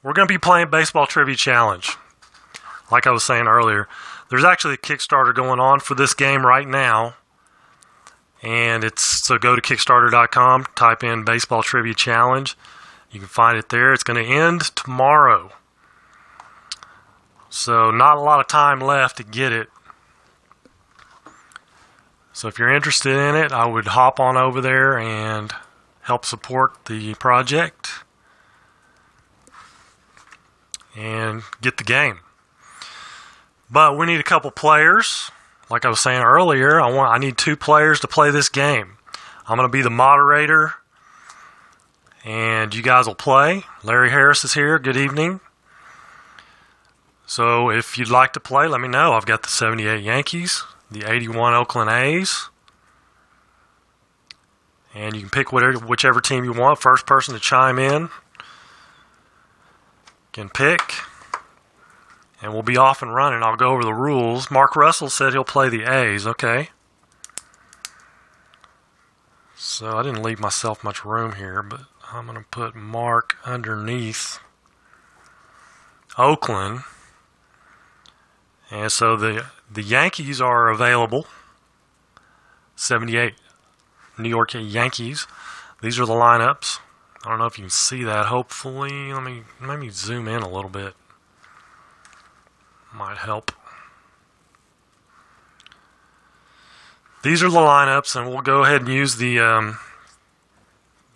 we're going to be playing Baseball Trivia Challenge. Like I was saying earlier, there's actually a Kickstarter going on for this game right now. And so go to Kickstarter.com, type in Baseball Trivia Challenge. You can find it there. It's going to end tomorrow. So not a lot of time left to get it. So if you're interested in it, I would hop on over there and help support the project and get the game. But we need a couple players. Like I was saying earlier, I need 2 players to play this game. I'm going to be the moderator, and you guys will play. Larry Harris is here. Good evening. So if you'd like to play, let me know. I've got the 78 Yankees, the 81 Oakland A's, and you can pick whichever team you want. First person to chime in can pick. And we'll be off and running. I'll go over the rules. Mark Russell said he'll play the A's. Okay. So I didn't leave myself much room here, but I'm going to put Mark underneath Oakland. And so the Yankees are available. 78 New York Yankees. These are the lineups. I don't know if you can see that. Hopefully, let me zoom in a little bit. Might help. These are the lineups, and we'll go ahead and use the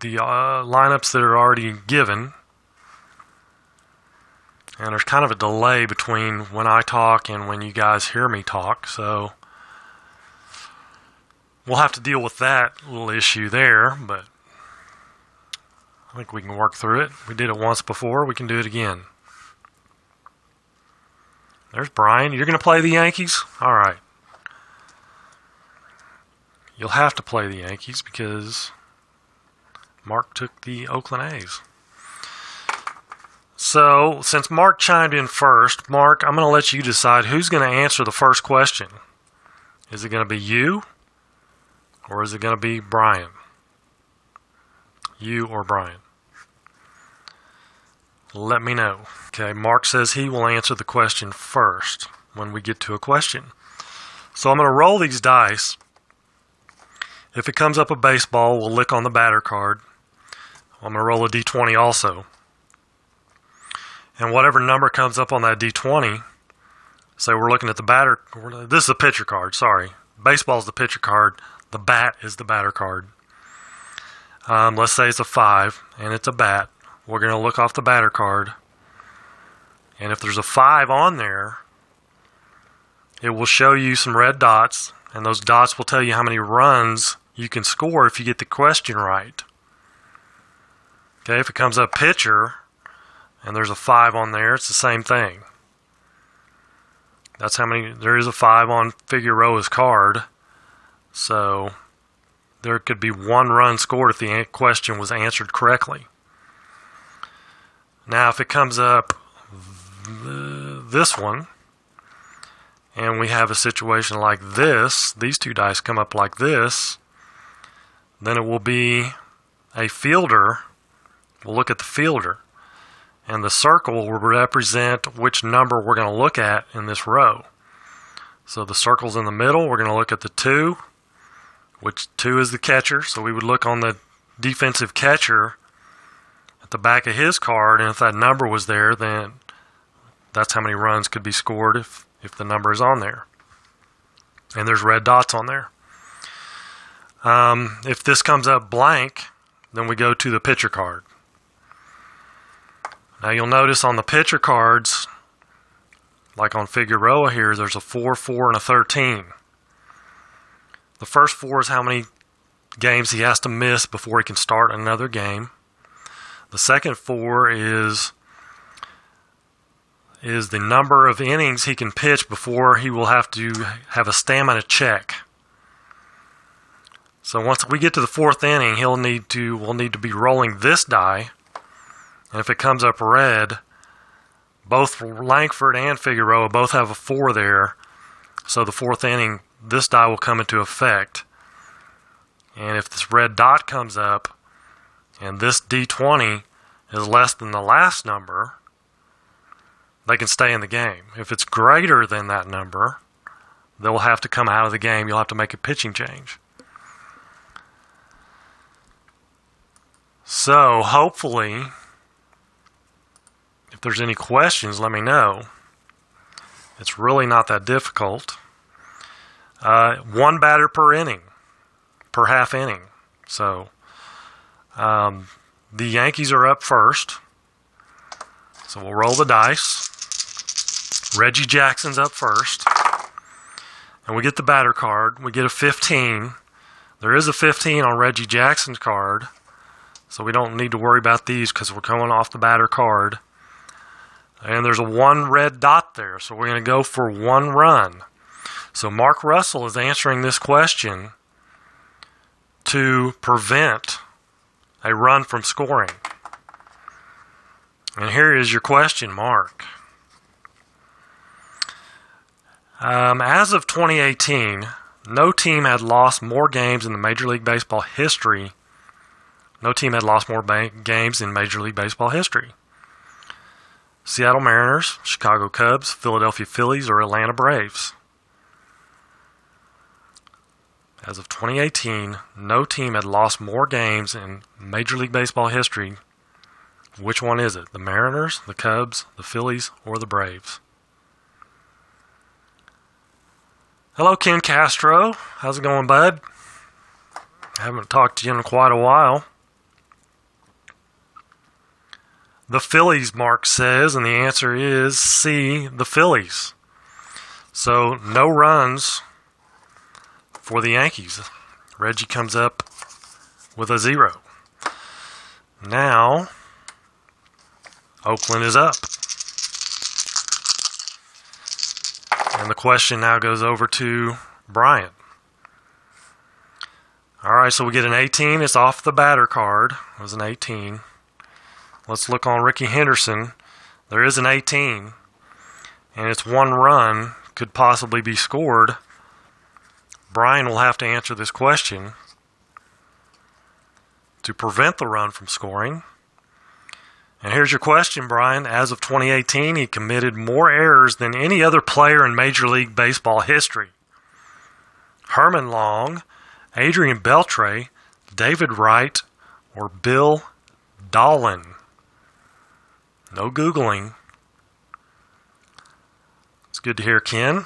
lineups that are already given. And there's kind of a delay between when I talk and when you guys hear me talk, so we'll have to deal with that little issue there, but I think we can work through it. We did it once before, we can do it again. There's Brian. You're going to play the Yankees? All right. You'll have to play the Yankees because Mark took the Oakland A's. So, since Mark chimed in first, Mark, I'm going to let you decide who's going to answer the first question. Is it going to be you or is it going to be Brian? You or Brian? Let me know. Okay, Mark says he will answer the question first when we get to a question. So I'm going to roll these dice. If it comes up a baseball, we'll lick on the batter card. I'm going to roll a D20 also. And whatever number comes up on that D20, say we're looking at the batter, this is a pitcher card, sorry. Baseball's the pitcher card, the bat is the batter card. Let's say it's a 5 and it's a bat. We're going to look off the batter card, and if there's a 5 on there, it will show you some red dots, and those dots will tell you how many runs you can score if you get the question right. Okay, if it comes up pitcher, and there's a 5 on there, it's the same thing. That's how many, there is a 5 on Figueroa's card, so there could be 1 run scored if the question was answered correctly. Now, if it comes up this one, and we have a situation like this, these 2 dice come up like this, then it will be a fielder. We'll look at the fielder, and the circle will represent which number we're going to look at in this row. So the circle's in the middle. We're going to look at the 2, which 2 is the catcher, so we would look on the defensive catcher the back of his card, and if that number was there, then that's how many runs could be scored if the number is on there. And there's red dots on there. If this comes up blank, then we go to the pitcher card. Now you'll notice on the pitcher cards, like on Figueroa here, there's a 4, 4, and a 13. The first 4 is how many games he has to miss before he can start another game. The second 4 is the number of innings he can pitch before he will have to have a stamina check. So once we get to the 4th inning, we'll need to be rolling this die, and if it comes up red, both Langford and Figueroa both have a 4 there, so the 4th inning, this die will come into effect. And if this red dot comes up, and this D20 is less than the last number, they can stay in the game. If it's greater than that number, they'll have to come out of the game. You'll have to make a pitching change. So hopefully, if there's any questions, let me know. It's really not that difficult. One batter per inning, per half inning. So the Yankees are up first. So we'll roll the dice. Reggie Jackson's up first. And we get the batter card. We get a 15. There is a 15 on Reggie Jackson's card. So we don't need to worry about these because we're coming off the batter card. And there's a 1 red dot there. So we're going to go for 1 run. So Mark Russell is answering this question to prevent a run from scoring. And here is your question, Mark. As of 2018, no team had lost more games in the Major League Baseball history. No team had lost more games in Major League Baseball history. Seattle Mariners, Chicago Cubs, Philadelphia Phillies, or Atlanta Braves. As of 2018, no team had lost more games in Major League Baseball history. Which one is it? The Mariners, the Cubs, the Phillies, or the Braves? Hello, Ken Castro. How's it going, bud? I haven't talked to you in quite a while. The Phillies, Mark says, and the answer is C, the Phillies. So, no runs for the Yankees. Reggie comes up with a 0. Now, Oakland is up. And the question now goes over to Brian. All right, so we get an 18. It's off the batter card. It was an 18. Let's look on Ricky Henderson. There is an 18. And it's 1 run could possibly be scored. Brian will have to answer this question to prevent the run from scoring. And here's your question, Brian. As of 2018, he committed more errors than any other player in Major League Baseball history. Herman Long, Adrian Beltre, David Wright, or Bill Dahlen. No Googling. It's good to hear, Ken.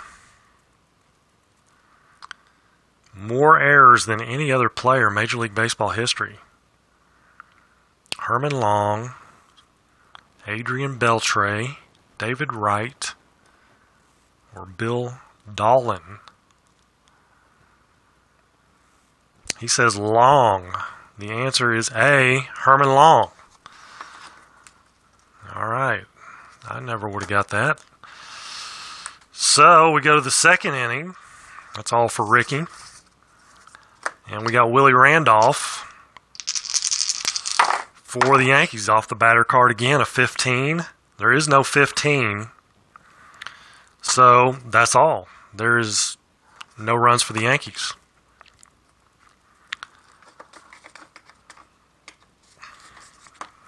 More errors than any other player in Major League Baseball history. Herman Long, Adrian Beltre, David Wright, or Bill Dahlen. He says Long. The answer is A, Herman Long. All right. I never would have got that. So we go to the second inning. That's all for Ricky. And we got Willie Randolph for the Yankees off the batter card again, a 15. There is no 15. So that's all. There is no runs for the Yankees.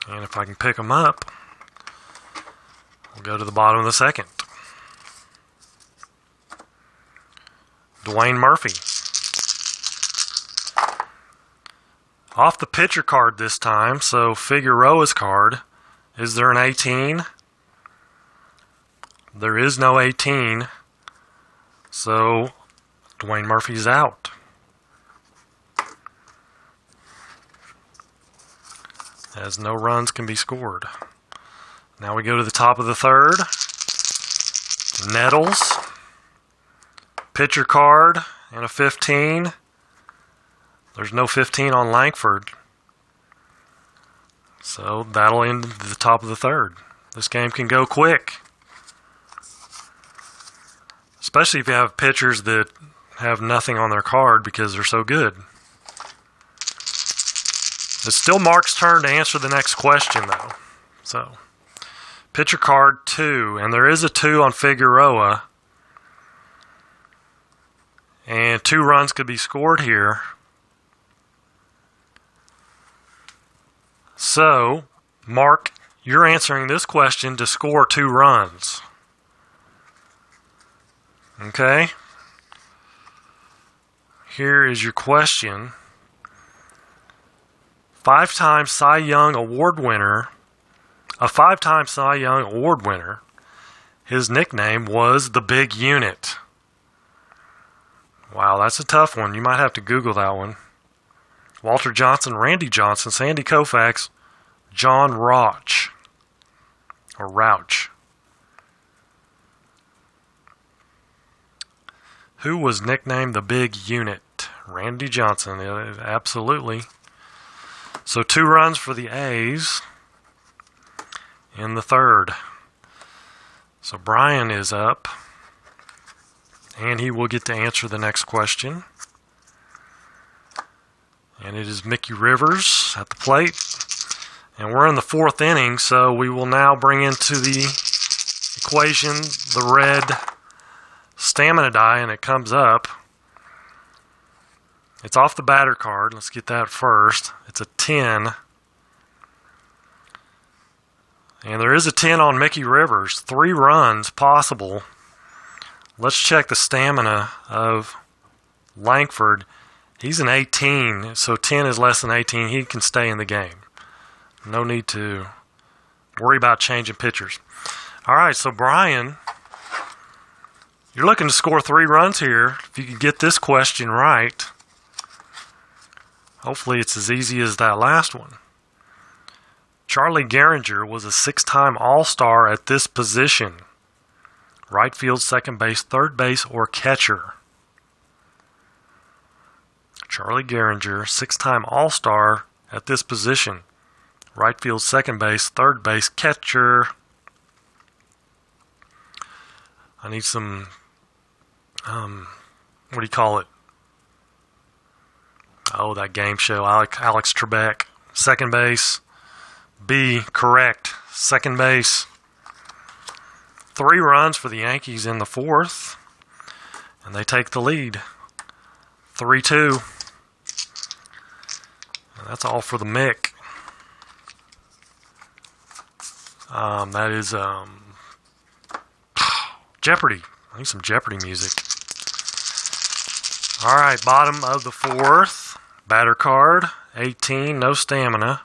And if I can pick them up, we'll go to the bottom of the second. Dwayne Murphy. Off the pitcher card this time, so Figueroa's card. Is there an 18? There is no 18. So Dwayne Murphy's out. As no runs can be scored. Now we go to the top of the third. Nettles. Pitcher card and a 15. There's no 15 on Langford. So that'll end the top of the third. This game can go quick. Especially if you have pitchers that have nothing on their card because they're so good. It's still Mark's turn to answer the next question, though. So, pitcher card 2, and there is a 2 on Figueroa. And 2 runs could be scored here. So, Mark, You're answering this question to score 2 runs. Okay? Here is your question. 5-time Cy Young Award winner, a 5-time Cy Young Award winner, his nickname was the Big Unit. Wow, that's a tough one. You might have to Google that one. Walter Johnson, Randy Johnson, Sandy Koufax, John Rauch. Or Rouch. Who was nicknamed the Big Unit? Randy Johnson, absolutely. So 2 runs for the A's in the 3rd. So Brian is up, and he will get to answer the next question. And it is Mickey Rivers at the plate. And we're in the 4th inning, so we will now bring into the equation the red stamina die, and it comes up. It's off the batter card. Let's get that first. It's a 10. And there is a 10 on Mickey Rivers. 3 runs possible. Let's check the stamina of Langford. He's an 18, so 10 is less than 18. He can stay in the game. No need to worry about changing pitchers. All right, so Brian, you're looking to score 3 runs here. If you can get this question right, hopefully it's as easy as that last one. Charlie Gehringer was a 6-time All-Star at this position. Right field, second base, third base, or catcher. Charlie Gehringer, 6-time All-Star at this position. Right field, second base, third base, catcher. I need some, what do you call it? Oh, that game show, Alex Trebek. Second base. B, correct. Second base. 3 runs for the Yankees in the 4th. And they take the lead. 3-2. And that's all for the Mick. That is Jeopardy. I need some Jeopardy music. All right, bottom of the 4th. Batter card, 18, no stamina.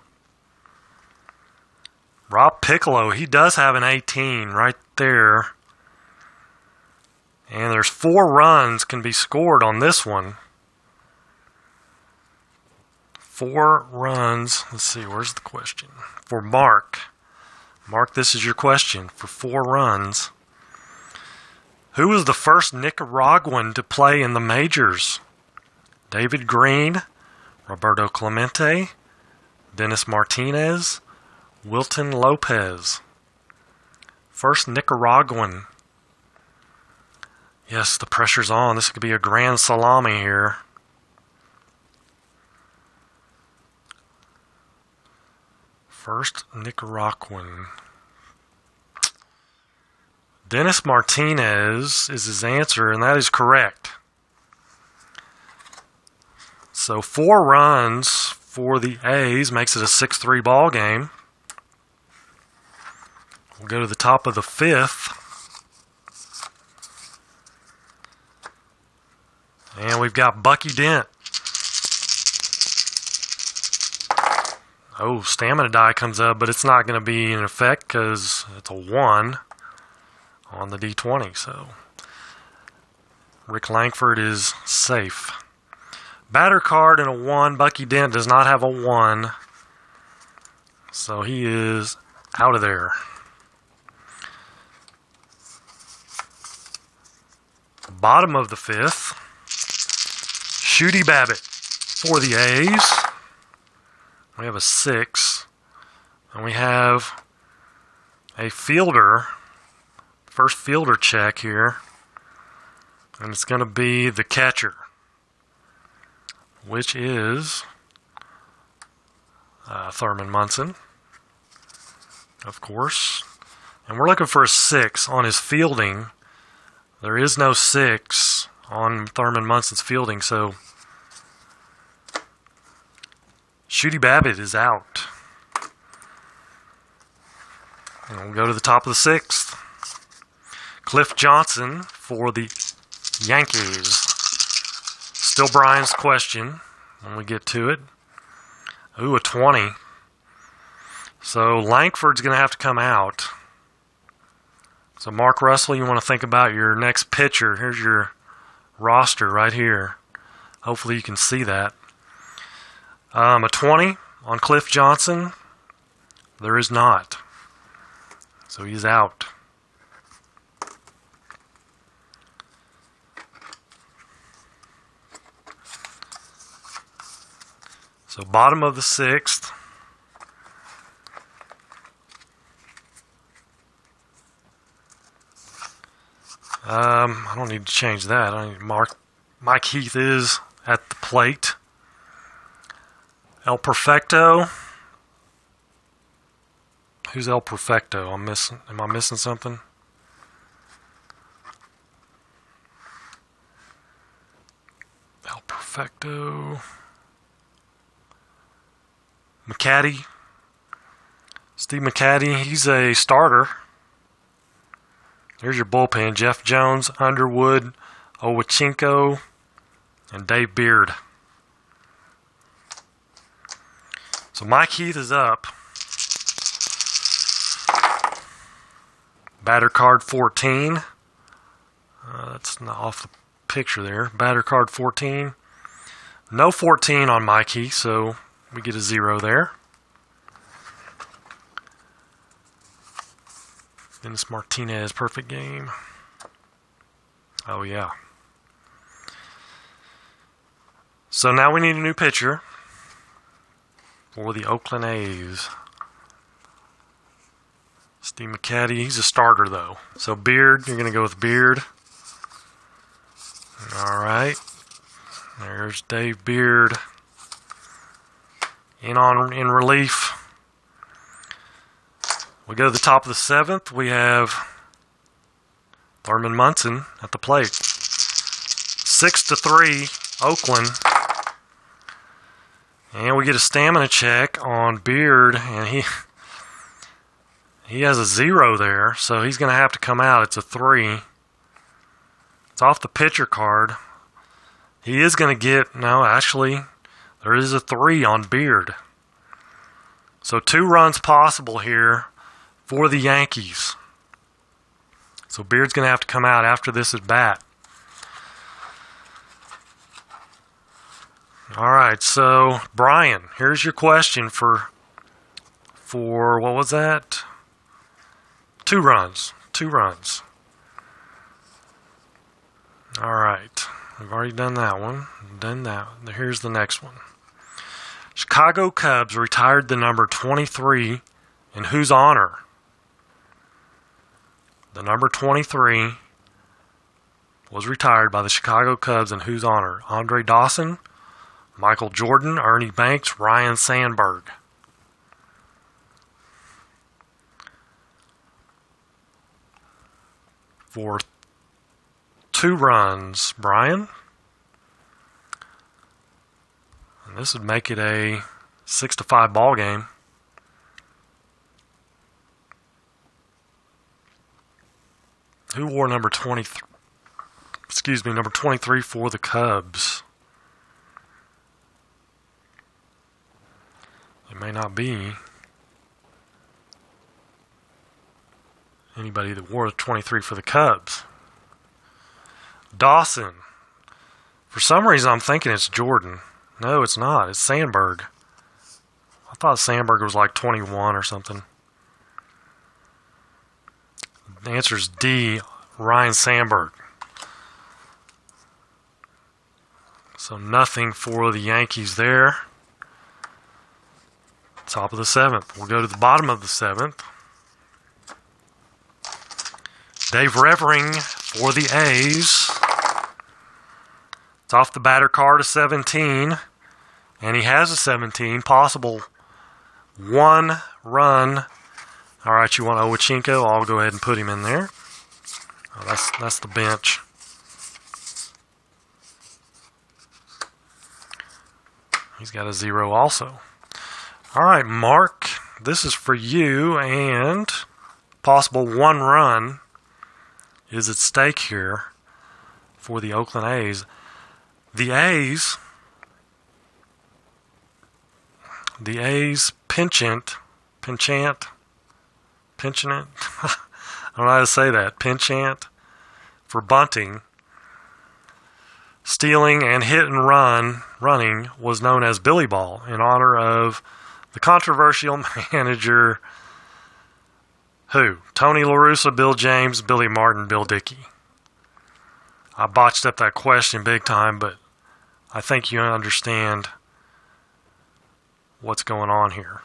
Rob Piccolo, he does have an 18 right there. And there's 4 runs can be scored on this one. 4 runs. Let's see, where's the question? For Mark. Mark, this is your question. For 4 runs. Who was the first Nicaraguan to play in the majors? David Green, Roberto Clemente, Dennis Martinez, Wilton Lopez. First Nicaraguan. Yes, the pressure's on. This could be a grand salami here. First Nicaraguan. Dennis Martinez is his answer, and that is correct. So 4 runs for the A's makes it a 6-3 ball game. We'll go to the top of the 5th. And we've got Bucky Dent. Oh, stamina die comes up, but it's not going to be in effect because it's a 1 on the D20. So Rick Langford is safe. Batter card and a 1. Bucky Dent does not have a 1. So he is out of there. Bottom of the 5th. Shooty Babbitt for the A's. We have a 6. And we have a fielder. First fielder check here. And it's going to be the catcher, which is Thurman Munson, of course. And we're looking for a 6 on his fielding. There is no 6 on Thurman Munson's fielding, so Shooty Babbitt is out. And we'll go to the top of the 6th. Cliff Johnson for the Yankees. Still Brian's question when we get to it. Ooh, a 20. So Langford's going to have to come out. So Mark Russell, you want to think about your next pitcher. Here's your roster right here. Hopefully you can see that. A 20 on Cliff Johnson. There is not. So he's out. So bottom of the 6th. I don't need to change that. Mike Heath is at the plate. El Perfecto. Who's El Perfecto? Am I missing something? El Perfecto. McCaddy. Steve McCaddy. He's a starter. Here's your bullpen. Jeff Jones, Underwood, Owachinko, and Dave Beard. So Mike Heath is up. Batter card 14. That's not off the picture there. Batter card 14. No 14 on Mike Heath, so we get a 0 there. Dennis Martinez, perfect game. Oh, yeah. So now we need a new pitcher for the Oakland A's. Steve McCaddy, he's a starter, though. So Beard, you're going to go with Beard. All right. There's Dave Beard in relief. We go to the top of the 7th. We have Thurman Munson at the plate. 6-3, Oakland. And we get a stamina check on Beard, and he has a 0 there, so he's going to have to come out. It's a 3. It's off the pitcher card. He is going to get, no, actually, there is a 3 on Beard. So 2 runs possible here for the Yankees. So Beard's going to have to come out after this at bat. All right, so Brian, here's your question for what was that? 2 runs. 2 runs. All right, we've already done that one. Done that. Here's the next one. Chicago Cubs retired the number 23 in whose honor? The number 23 was retired by the Chicago Cubs in whose honor? Andre Dawson, Michael Jordan, Ernie Banks, Ryan Sandberg. For 2 runs, Brian. And this would make it a 6-5 ball game. Who wore number 23? Number 23 for the Cubs. It may not be anybody that wore 23 for the Cubs. Dawson. For some reason, I'm thinking it's Jordan. No, it's not. It's Sandberg. I thought Sandberg was like 21 or something. The answer is D, Ryan Sandberg. So nothing for the Yankees there. Top of the 7th. We'll go to the bottom of the 7th. Dave Revering for the A's. It's off the batter card of 17. And he has a 17. Possible 1 run. All right, you want Owachinko? I'll go ahead and put him in there. Oh, that's the bench. He's got a 0 also. All right, Mark, this is for you, and possible 1 run is at stake here for the Oakland A's. The A's penchant, I don't know how to say that, penchant for bunting, stealing, and hit and running was known as Billy Ball in honor of the controversial manager who? Tony La Russa, Bill James, Billy Martin, Bill Dickey. I botched up that question big time, but I think you understand what's going on here.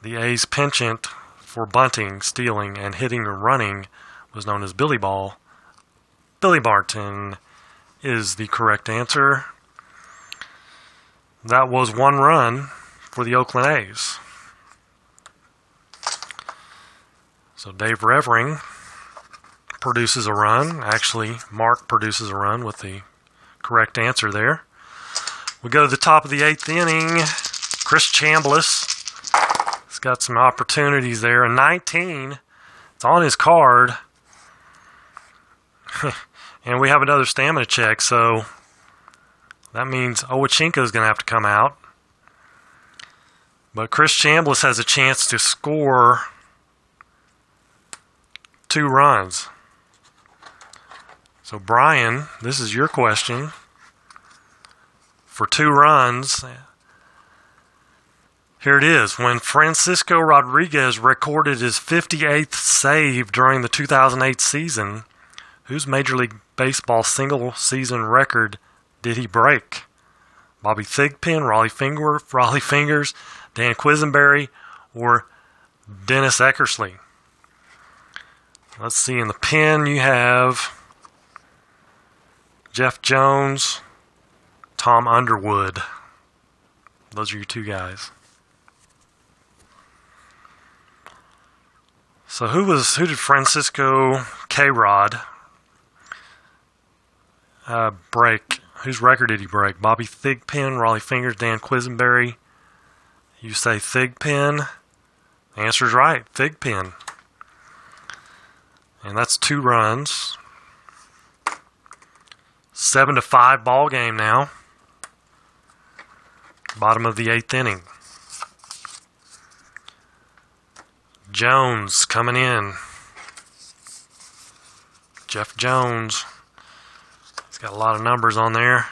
The A's penchant for bunting, stealing, and hitting and running was known as Billy Ball. Billy Martin is the correct answer. That was 1 run for the Oakland A's. So Dave Revering produces a run. Actually, Mark produces a run with the correct answer there. We go to the top of the 8th inning. Chris Chambliss has got some opportunities there. A 19. It's on his card. And we have another stamina check, so that means Owachinko is going to have to come out. But Chris Chambliss has a chance to score 2 runs. So Brian, this is your question. For 2 runs, here it is. When Francisco Rodriguez recorded his 58th save during the 2008 season, whose Major League Baseball single-season record did he break? Bobby Thigpen, Raleigh Fingers, Dan Quisenberry, or Dennis Eckersley? Let's see, in the pen you have Jeff Jones, Tom Underwood. Those are your 2 guys. So who did Francisco K-Rod break? Whose record did he break? Bobby Thigpen, Raleigh Fingers, Dan Quisenberry. You say Thigpen. The answer's right, Thigpen. And that's 2 runs. 7-5 ball game now. Bottom of the 8th inning. Jones coming in. Jeff Jones. He's got a lot of numbers on there.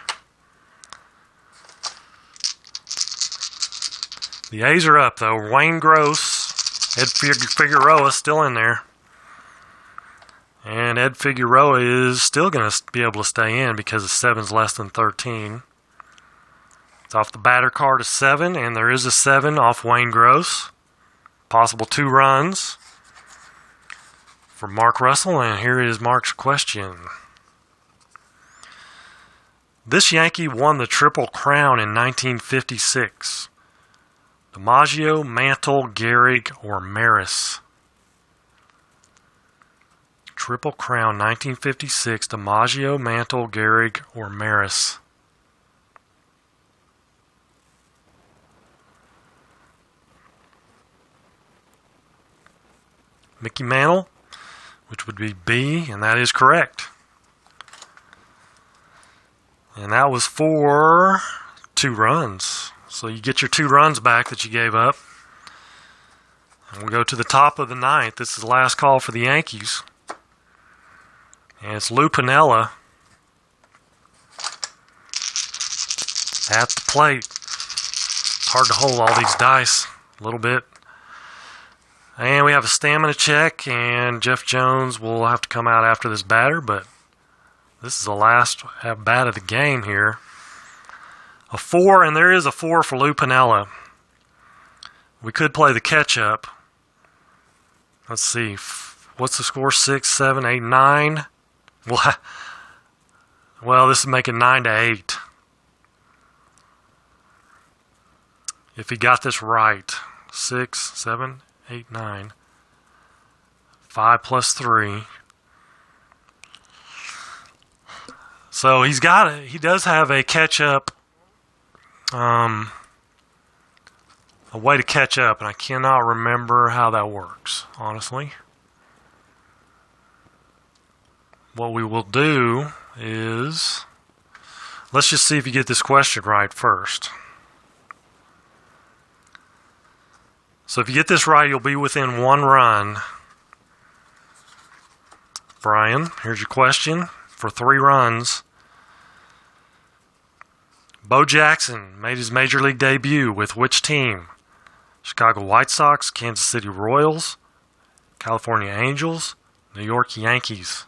The A's are up, though. Wayne Gross, Ed Figueroa still in there. And Ed Figueroa is still going to be able to stay in because the 7's less than 13. It's off the batter card of 7, and there is a 7 off Wayne Gross. Possible 2 runs for Mark Russell, and here is Mark's question. This Yankee won the Triple Crown in 1956. DiMaggio, Mantle, Gehrig, or Maris? Triple Crown, 1956, DiMaggio, Mantle, Gehrig, or Maris? Mickey Mantle, which would be B, and that is correct. And that was for 2 runs. So you get your 2 runs back that you gave up. And we'll go to the top of the 9th. This is the last call for the Yankees. And it's Lou Piniella at the plate. It's hard to hold all these dice a little bit. And we have a stamina check, and Jeff Jones will have to come out after this batter, but this is the last bat of the game here. A 4, and there is a 4 for Lou Piniella. We could play the catch-up. Let's see. What's the score? 6, 7, 8, 9. Well, this is making 9-8. If he got this right. 6, 7, 8, 9. 5 plus 3. So he does have a catch-up a way to catch up, and I cannot remember how that works, honestly. What we will do is, let's just see if you get this question right first. So if you get this right, you'll be within 1 run. Brian, here's your question. For 3 runs, Bo Jackson made his Major League debut with which team? Chicago White Sox, Kansas City Royals, California Angels, New York Yankees.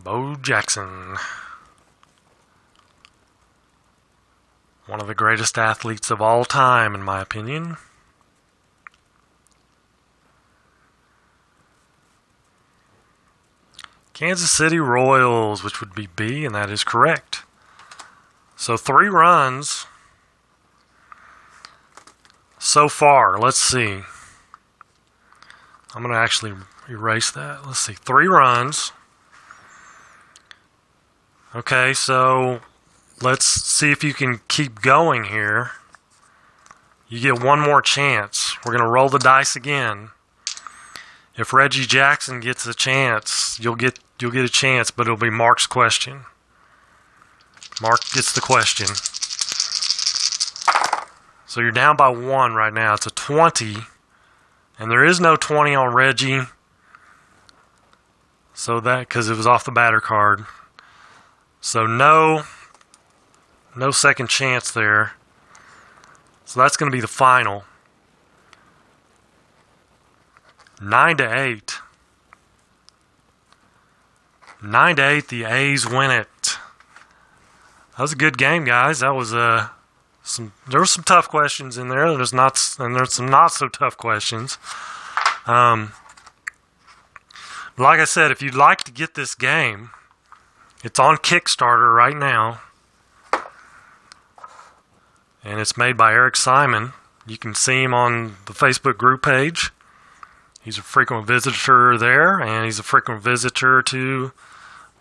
Bo Jackson. One of the greatest athletes of all time, in my opinion. Kansas City Royals, which would be B, and that is correct. So 3 runs so far. Let's see. I'm going to actually erase that. Let's see. 3 runs. Okay, so let's see if you can keep going here. You get 1 more chance. We're going to roll the dice again. If Reggie Jackson gets a chance, you'll get a chance, but it'll be Mark's question. Mark gets the question. So you're down by 1 right now. It's a 20, and there is no 20 on Reggie. So that, because it was off the batter card. So no second chance there. So that's going to be the final. 9-8. 9-8, the A's win it. That was a good game, guys. That was there were some tough questions in there. There's some not so tough questions. Like I said, if you'd like to get this game, it's on Kickstarter right now. And it's made by Eric Simon. You can see him on the Facebook group page. He's a frequent visitor there, and he's a frequent visitor to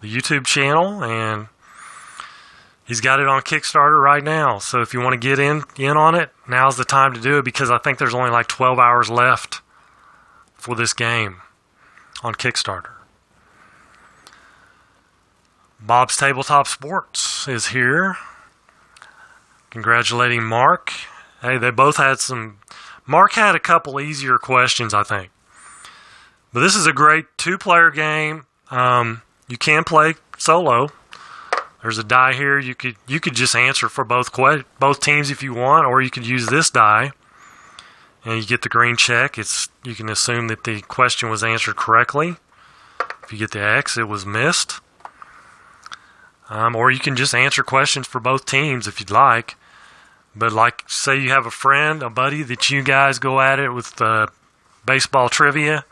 the YouTube channel, and he's got it on Kickstarter right now. So if you want to get in on it, now's the time to do it, because I think there's only like 12 hours left for this game on Kickstarter. Bob's Tabletop Sports is here, congratulating Mark. Hey, they both had Mark had a couple easier questions, I think. But this is a great 2-player game. You can play solo. There's a die here. You could just answer for both teams if you want, or you could use this die, and you get the green check. You can assume that the question was answered correctly. If you get the X, it was missed. Or you can just answer questions for both teams if you'd like. But like, say you have a friend, a buddy that you guys go at it with baseball trivia.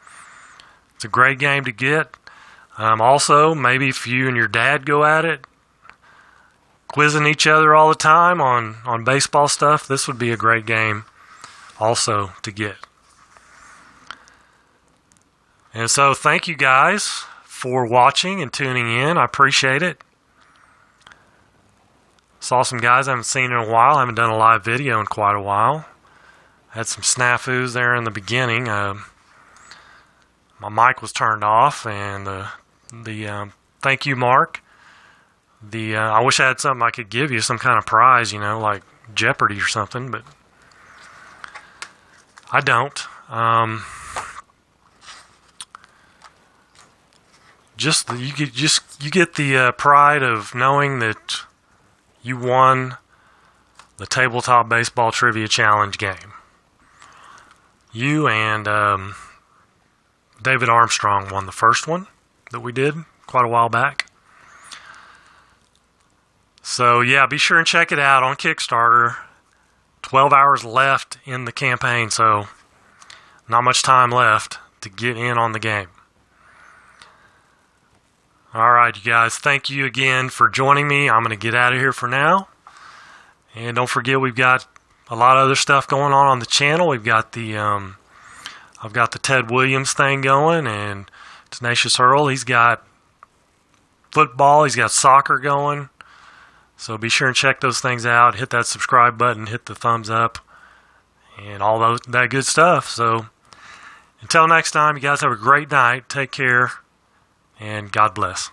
It's a great game to get. Also, maybe if you and your dad go at it, quizzing each other all the time on baseball stuff, this would be a great game also to get. And so thank you guys for watching and tuning in. I appreciate it. Saw some guys I haven't seen in a while. I haven't done a live video in quite a while. Had some snafus there in the beginning. My mic was turned off, and thank you, Mark. I wish I had something I could give you, some kind of prize, like Jeopardy or something, but I don't. You get the pride of knowing that you won the Tabletop Baseball Trivia Challenge game. You and David Armstrong won the first one that we did quite a while back. So yeah, be sure and check it out on Kickstarter. 12 hours left in the campaign, so not much time left to get in on the game. Alright, you guys, thank you again for joining me. I'm going to get out of here for now. And don't forget, we've got a lot of other stuff going on the channel. We've got I've got the Ted Williams thing going, and Tenacious Earl. He's got football, he's got soccer going. So be sure and check those things out. Hit that subscribe button, hit the thumbs up, and all that good stuff. So until next time, you guys have a great night. Take care, and God bless.